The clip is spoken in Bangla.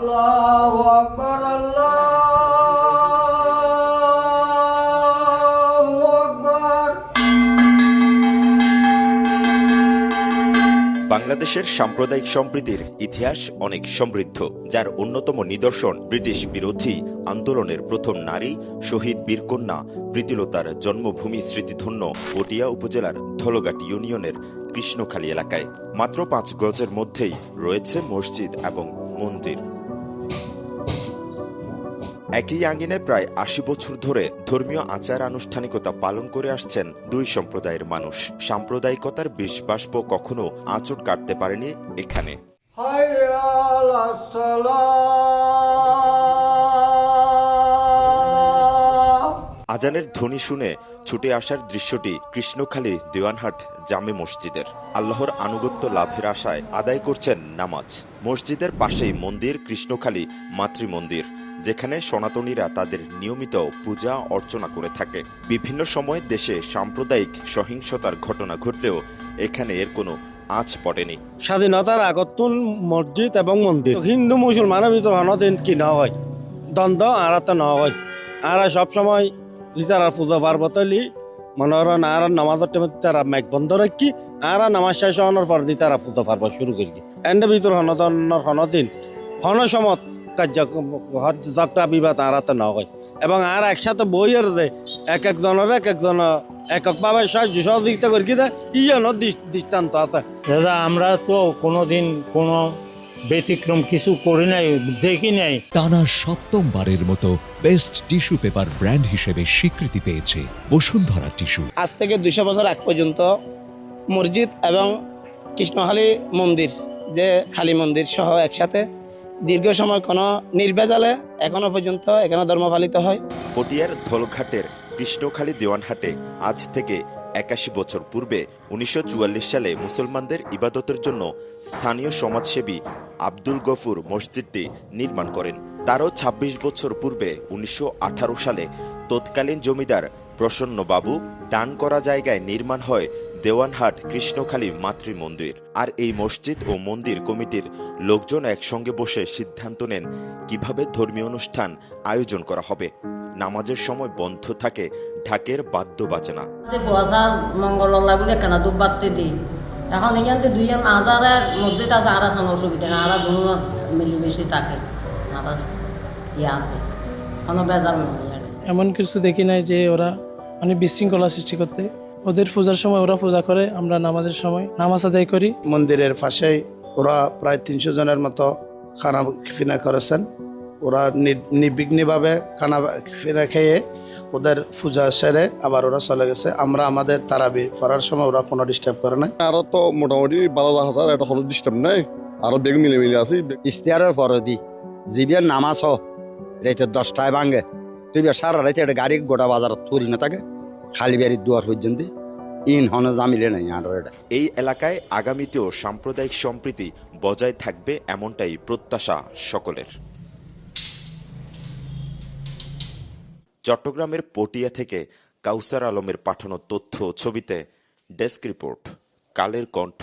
আল্লাহু আকবার, আল্লাহু আকবার। বাংলাদেশের সাম্প্রদায়িক সম্প্রীতির ইতিহাস অনেক সমৃদ্ধ, যার অন্যতম নিদর্শন ব্রিটিশ বিরোধী আন্দোলনের প্রথম নারী শহীদ বীরকন্যা প্রীতিলতার জন্মভূমি স্মৃতিধন্য পটিয়া উপজেলার ধলঘাট ইউনিয়নের কৃষ্ণখালী এলাকায়। মাত্র 5 গজের মধ্যেই রয়েছে মসজিদ এবং মন্দির। একই আঙ্গিনে প্রায় 80 বছর ধরে ধর্মীয় আচার আনুষ্ঠানিকতা পালন করে আসছেন দুই সম্প্রদায়ের মানুষ। সাম্প্রদায়িকতার বিষবাষ্প কখনো আঁচড় কাটতে পারেনি এখানে। হাইয়া আলাস সালাহ। আজানের ধ্বনি শুনে ছুটে আসার দৃশ্যটি কৃষ্ণখালী দেওয়ানহাট জামে মসজিদের। আল্লাহর আনুগত্য লাভের আশায় আদায় করছেন নামাজ। মসজিদের পাশেই মন্দির কৃষ্ণখালী মাতৃমন্দির, যেখানে সনাতনীরা তাদের নিয়মিত পূজা অর্চনা করে থাকে। বিভিন্ন সময় দেশে সাম্প্রদায়িক সহিংসতার ঘটনা ঘটলেও এখানে এর কোনো আঁচ পড়েনি। স্বাধীনতার আগতুন মসজিদ এবং মন্দির হিন্দু মুসলমানের ভিতর হনদিন কি না হয়, দ্বন্দ্ব আরাতে না হয়। আর সবসময় তারা পূজা পার্বতলি মনোরণ আর নামাজের টাইমে তারা মেঘ বন্ধ রাখি, আর নামাজ শেষ হওয়ার পর দিয়ে তারা পূজা পার্ব শুরু করি। এর ভিতর হনদনের হনদিন হনসমত কার্যকটা বিবাদ আরাতে না হয়। এবং আর একসাথে বইয়ের যে এক একজনের এককভাবে সহযোগিতা করি ইয়ানোর দৃষ্টান্ত আছে। দাদা, আমরা তো কোনোদিন কোনো ব্যতিক্রম কিছু করি নাই, দেখি নাই। টানা 7ম-বারের মতো বেস্ট টিস্যু পেপার ব্র্যান্ড হিসেবে স্বীকৃতি পেয়েছে বসুন্ধরা টিস্যু। আজ থেকে 200 বছর আগ পর্যন্ত মসজিদ এবং কৃষ্ণখালী মন্দির, যে খালী মন্দির সহ একসাথে দীর্ঘ সময় কোনো নির্ভেজালে এখনো পর্যন্ত এখানে ধর্ম পালিত হয়। পটিয়ার ধলঘাটের কৃষ্ণখালী দেওয়ানহাটে আজ থেকে 81 বছর পূর্বে 1944 সালে মুসলমানদের ইবাদতের জন্য স্থানীয় সমাজসেবী আব্দুল গফুর মসজিদটি নির্মাণ করেন। তারও 26 বছর পূর্বে 1918 সালে তৎকালীন জমিদার প্রসন্ন বাবু দান করা জায়গায় নির্মাণ হয় দেওয়ানহাট কৃষ্ণখালী মাতৃমন্দির। আর এই মসজিদ ও মন্দির কমিটির লোকজন একসঙ্গে বসে সিদ্ধান্ত নেন কিভাবে ধর্মীয় অনুষ্ঠান আয়োজন করা হবে। নামাজের সময় বন্ধ থাকে ঢাকের বাদ্য বাজনা। মঙ্গল বলে কেন দুঃখ বাড়তে দিই। এখন এখান থেকে 2 আজারের মধ্যে আছে, আর এখন অসুবিধা না, আর দুনো মিলিমিশি থাকে, আর আছে কোনো বেজাল নয়। এমন কিছু দেখি নাই যে ওরা অনেক বিশৃঙ্খলা সৃষ্টি করতে। ওদের পূজার সময় ওরা পূজা করে, আমরা নামাজের সময় নামাজ আদায় করি। মন্দিরের পাশেই ওরা প্রায় 300 জনের মতো খানা ফিনা করেছেন। ওরা নির্বিঘ্নভাবে খানা ফিনা খেয়ে ওদের পূজা সেরে আবার ওরা চলে গেছে। আমরা আমাদের তারাবি পড়ার সময় ওরা কোনো ডিস্টার্ব করে নাই। আরো তো মোটামুটি 12,000 এটা কোনো ডিস্টার্ব নাই, আরো বেগ মিলে আছি। ইস্তিয়ারের পরদি জিবিয়ার নামাজ হ রাইতে 10টায় ভাঙে, তুই সারা রাইতে একটা গাড়ি গোটা বাজার তুরি না থাকে, খালি বাড়ির দুয়ার পর্যন্ত ইন হন জামিলে নাই। আর এটা এই এলাকায় আগামীতেও সাম্প্রদায়িক সম্প্রীতি বজায় থাকবে এমনটাই প্রত্যাশা সকলের। চট্টগ্রামের পটিয়া থেকে কাউসার আলমের পাঠানো তথ্য ছবিতে ডেস্ক রিপোর্ট, কালের কণ্ঠ।